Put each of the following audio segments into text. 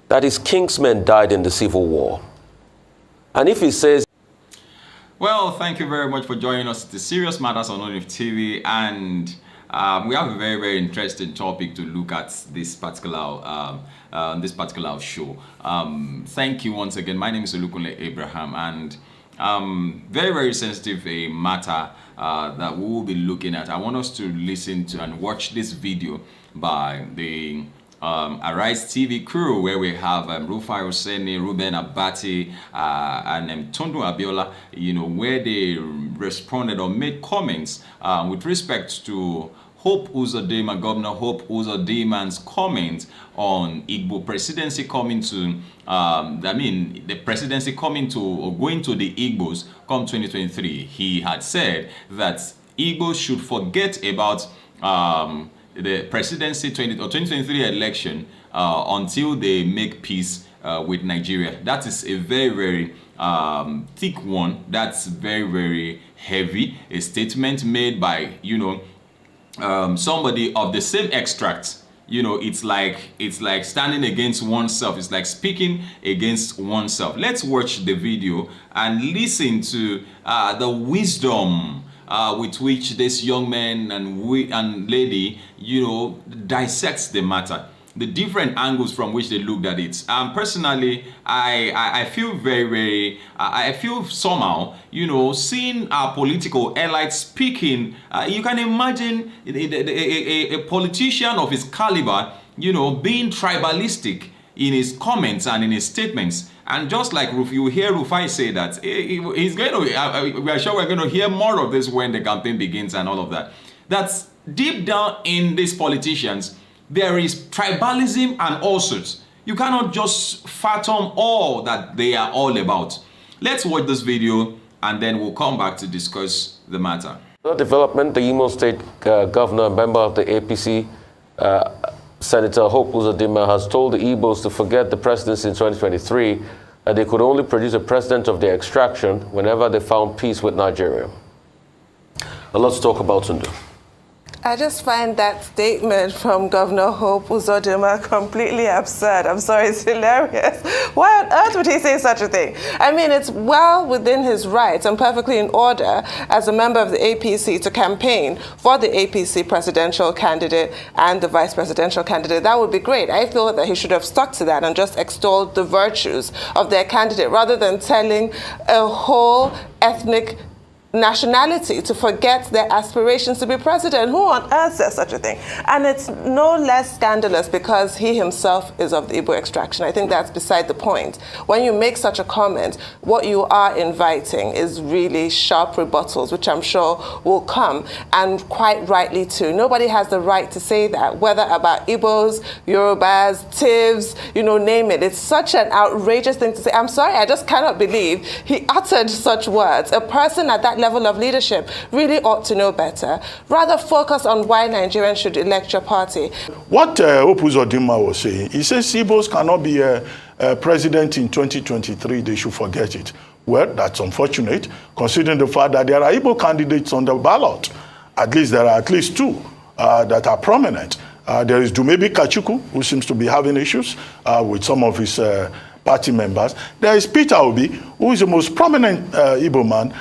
that his kinsmen died in the Civil War. And if he says... Well, thank you very much for joining us. The Serious Matters on Olive TV, and we have a very, very interesting topic to look at this particular show. Thank you once again. My name is Olukunle Abraham, and very, very sensitive a matter that we will be looking at. I want us to listen to and watch this video by the Arise TV crew, where we have Rufia Oseni, Reuben, Abati, and Tundun, Abiola, where they responded or made comments with respect to Hope Uzodimma, Governor Hope Uzodimma's comment on Igbo Presidency coming to, the presidency coming to or going to the Igbos come 2023. He had said that Igbos should forget about the presidency 2023 election until they make peace with Nigeria. That is a very, very thick one. That's very, very heavy. A statement made by, somebody of the same extract. It's like standing against oneself. It's like speaking against oneself. Let's watch the video and listen to the wisdom with which this young man and lady, dissects the matter, the different angles from which they looked at it. Personally, I feel very, very, I feel somehow, seeing our political elites speaking. You can imagine a politician of his caliber, being tribalistic in his comments and in his statements. And just like you hear Rufai say that, he's going to, we are sure we're going to hear more of this when the campaign begins and all of that. That's deep down in these politicians, there is tribalism and all sorts. You cannot just fathom all that they are all about. Let's watch this video and then we'll come back to discuss the matter. The development, the Imo State governor, member of the APC, Senator Hope Uzodimma, has told the Igbos to forget the presidency in 2023, that they could only produce a president of their extraction whenever they found peace with Nigeria. Now let's talk about Tundun. I just find that statement from Governor Hope Uzodimma completely absurd. I'm sorry, it's hilarious. Why on earth would he say such a thing? I mean, it's well within his rights and perfectly in order as a member of the APC to campaign for the APC presidential candidate and the vice presidential candidate. That would be great. I feel that he should have stuck to that and just extolled the virtues of their candidate rather than telling a whole ethnic nationality to forget their aspirations to be president. Who on earth says such a thing? And it's no less scandalous because he himself is of the Igbo extraction. I think that's beside the point. When you make such a comment, what you are inviting is really sharp rebuttals, which I'm sure will come, and quite rightly too. Nobody has the right to say that, whether about Igbos, Yorubas, Tivs, name it. It's such an outrageous thing to say. I'm sorry, I just cannot believe he uttered such words. A person at that level of leadership really ought to know better. Rather focus on why Nigerians should elect your party. What Hope Uzodimma was saying, he says Igbos cannot be president in 2023, they should forget it. Well, that's unfortunate, considering the fact that there are Igbo candidates on the ballot. At least there are at least two that are prominent. There is Dumebi Kachuku, who seems to be having issues with some of his party members. There is Peter Obi, who is the most prominent Igbo man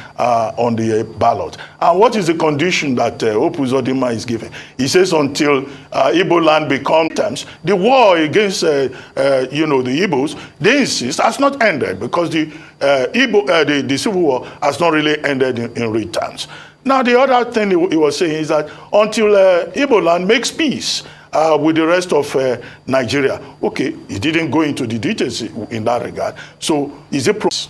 on the ballot. And what is the condition that Hope Uzodimma is giving? He says until Igbo land becomes terms, the war against the Igbos, they insist, has not ended because the civil war has not really ended in real terms. Now, the other thing he was saying is that until Igbo land makes peace with the rest of Nigeria. Okay, he didn't go into the details in that regard. So is it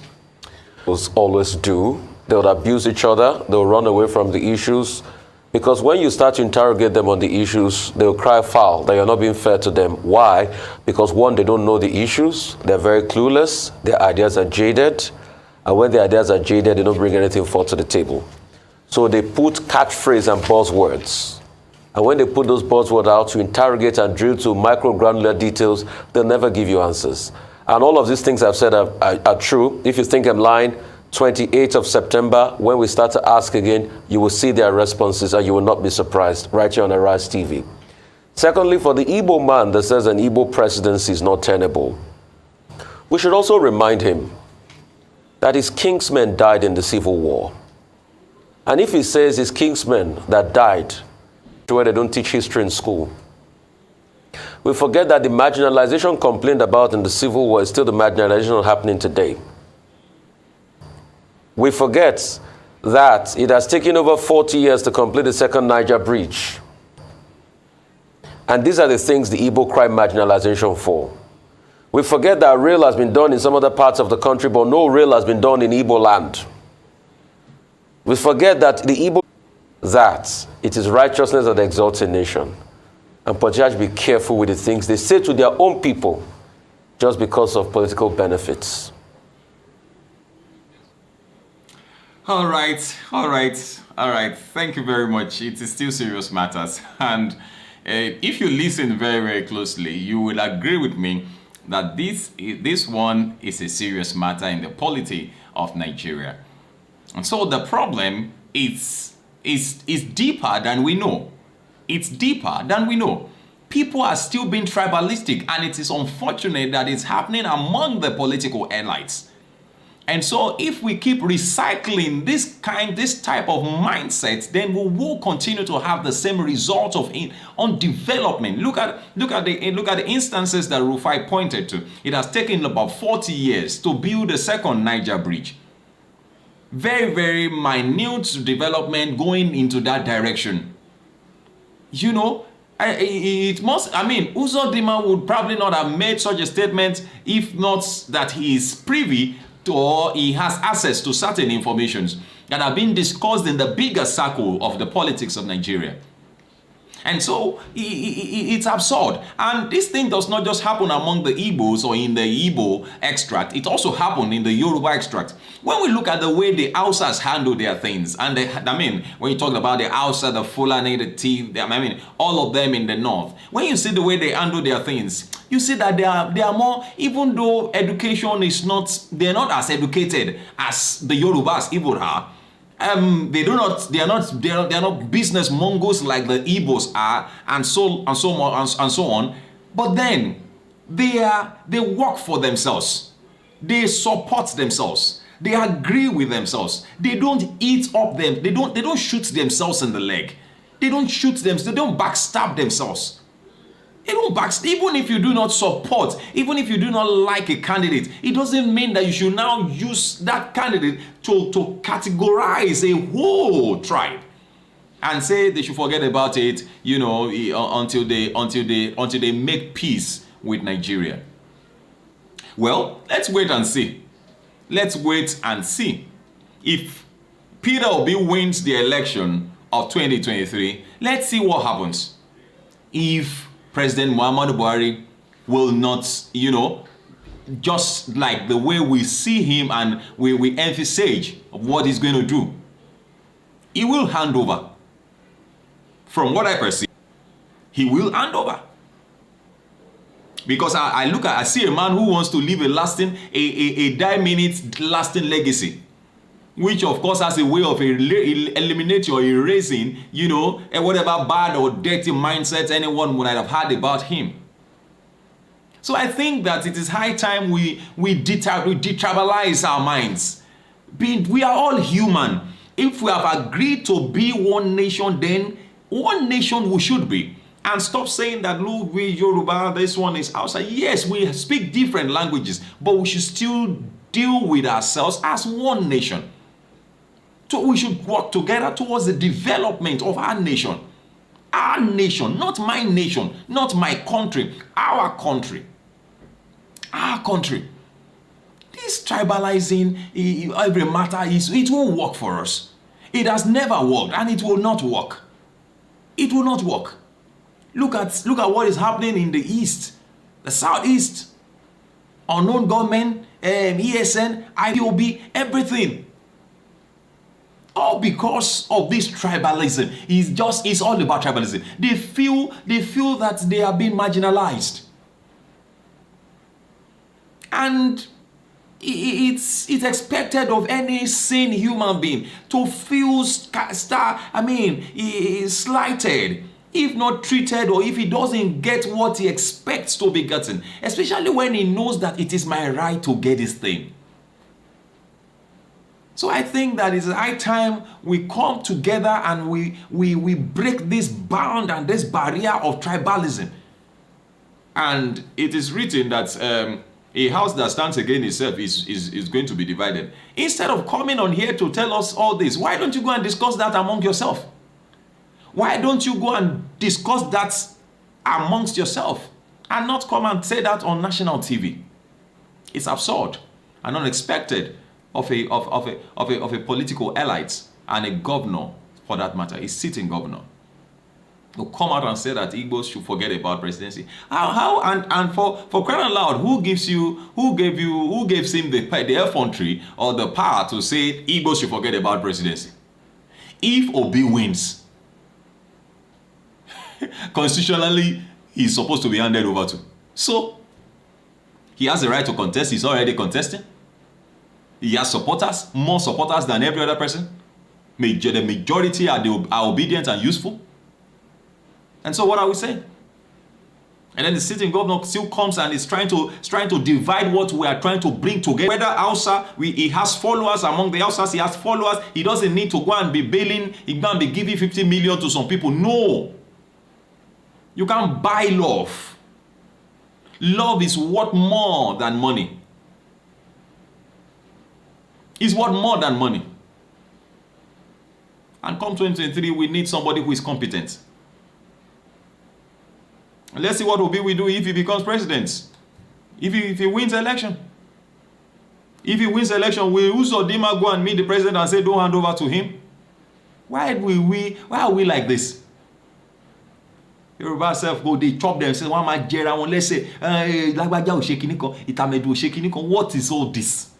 always do. They'll abuse each other. They'll run away from the issues. Because when you start to interrogate them on the issues, they'll cry foul that you're not being fair to them. Why? Because one, they don't know the issues. They're very clueless. Their ideas are jaded. And when their ideas are jaded, they don't bring anything forth to the table. So they put catchphrase and buzzwords. And when they put those buzzwords out to interrogate and drill to micro-granular details, they'll never give you answers. And all of these things I've said are true. If you think I'm lying, 28th of September, when we start to ask again, you will see their responses and you will not be surprised right here on Arise TV. Secondly, for the Igbo man that says an Igbo presidency is not tenable, we should also remind him that his kingsmen died in the Civil War. And if he says his kingsmen that died, where they don't teach history in school, we forget that the marginalization complained about in the Civil War is still the marginalization happening today. We forget that it has taken over 40 years to complete the second Niger Bridge. And these are the things the Igbo cry marginalization for. We forget that rail has been done in some other parts of the country, but no rail has been done in Igbo land. We forget that the Igbo, that it is righteousness that exalts a nation. And perhaps be careful with the things they say to their own people just because of political benefits. All right. Thank you very much. It is still serious matters. And if you listen very, very closely, you will agree with me that this one is a serious matter in the polity of Nigeria. And so the problem is deeper than we know. It's deeper than we know. People are still being tribalistic, and it is unfortunate that it's happening among the political elites. And so if we keep recycling this type of mindset, then we will continue to have the same result on development. Look at the instances that Rufai pointed to. It has taken about 40 years to build the second Niger Bridge. Very, very minute development going into that direction. You know, Uzodimma would probably not have made such a statement if not that he is privy to, or he has access to certain informations that are being discussed in the bigger circle of the politics of Nigeria. And so it's absurd. And this thing does not just happen among the Igbos or in the Igbo extract. It also happened in the Yoruba extract. When we look at the way the Hausas handle their things, and when you talk about the Hausa, the Fulani, the Tiv, all of them in the north, when you see the way they handle their things, you see that they are more, even though education is not, they're not as educated as the Yorubas, Igbo are. They are not business mongols like the Igbos are, and so on. But then they work for themselves. They support themselves. They agree with themselves. They don't eat up them. They don't shoot themselves in the leg. They don't shoot them. They don't backstab themselves. They don't backstab. Even if you do not support, even if you do not like a candidate, it doesn't mean that you should now use that candidate to categorize a whole tribe and say they should forget about it, you know, until they make peace with Nigeria. Well, let's wait and see. Let's wait and see. If Peter Obi wins the election of 2023, let's see what happens. If President Muhammadu Buhari will not, you know, just like the way we see him and we emphasize what he's going to do, he will hand over. From what I perceive, he will hand over. Because I see a man who wants to leave a lasting, a 9-minute lasting legacy, which of course has a way of eliminating or erasing, you know, whatever bad or dirty mindset anyone would have had about him. So I think that it is high time we detribalize our minds. We are all human. If we have agreed to be one nation, then one nation we should be. And stop saying that, look, we Yoruba, this one is outside. Yes, we speak different languages, but we should still deal with ourselves as one nation. So we should work together towards the development of our nation. Our nation, not my nation, not my country, our country. Our country. This tribalizing every matter, it won't work for us. It has never worked, and it will not work. It will not work. Look at what is happening in the east, the southeast. Unknown government, ESN, IPOB, everything. All because of this tribalism. It's all about tribalism. They feel that they are being marginalized. And it's expected of any sane human being to feel slighted. if not treated, or if he doesn't get what he expects to be getting, especially when he knows that it is my right to get this thing. So I think that it's high time we come together and we break this bound and this barrier of tribalism. And it is written that a house that stands against itself is going to be divided. Instead of coming on here to tell us all this, why don't you go and discuss that among yourself? Why don't you go and discuss that amongst yourself and not come and say that on national TV? It's absurd and unexpected of a political elite and a governor, for that matter, a sitting governor, to come out and say that Igbos should forget about presidency. And for crying out loud, who gives him the effrontery or the power to say Igbos should forget about presidency? If Obi wins, constitutionally, he's supposed to be handed over to. So, he has the right to contest. He's already contesting. He has supporters, more supporters than every other person. The majority are obedient and useful. And so what are we saying? And then the sitting governor still comes and is trying to divide what we are trying to bring together. Whether Hausa, he has followers among the Hausas, he has followers. He doesn't need to go and be bailing, he can't be giving 50 million to some people. No. You can't buy love. Love is worth more than money. It's worth more than money. And come 2023, we need somebody who is competent. And let's see what Obi will do if he becomes president. If he wins election. If he wins election, will Uzodimma go and meet the president and say, don't hand over to him? Why are we like this? Yoruba self go, they chop themselves. One man jera, one let's say, what is all this?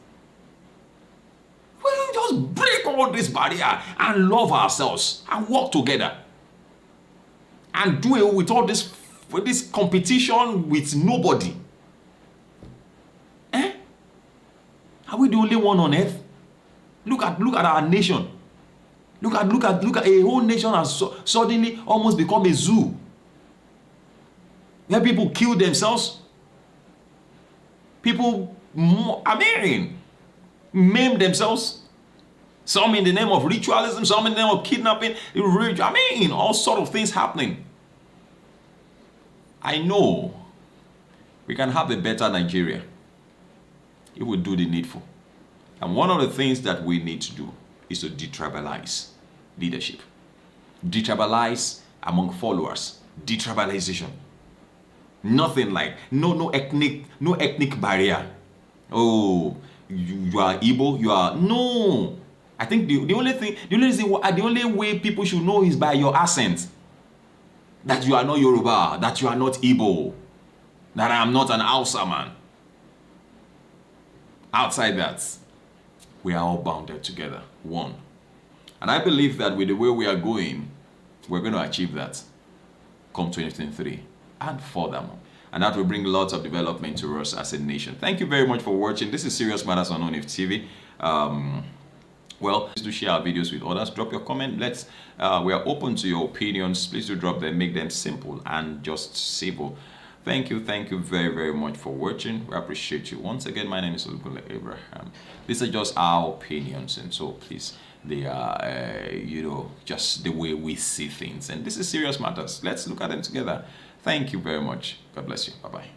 Well, just break all this barrier and love ourselves and work together. And do it with all this, with this competition with nobody. Are we the only one on earth? Look at our nation. Look at a whole nation has suddenly almost become a zoo. Where people kill themselves. People, maim themselves. Some in the name of ritualism, some in the name of kidnapping. All sort of things happening. I know we can have a better Nigeria if we do the needful. And one of the things that we need to do is to detribalize leadership. Detribalize among followers. Detribalization. Nothing like no ethnic barrier. Oh, you are Igbo, you are no. I think the only way people should know is by your accent. That you are not Yoruba, that you are not Igbo, that I am not an Hausa man. Outside that, we are all bounded together, one. And I believe that with the way we are going, we're going to achieve that come 2023 and furthermore. And that will bring lots of development to us as a nation. Thank you very much for watching. This is Serious Matters on ONIF TV. Well, please do share our videos with others. Drop your comment. We are open to your opinions. Please do drop them. Make them simple and just simple. Thank you very, very much for watching. We appreciate you. Once again, my name is Reuben Abraham. These are just our opinions, and so please, they are, just the way we see things. And this is Serious Matters. Let's look at them together. Thank you very much. God bless you. Bye-bye.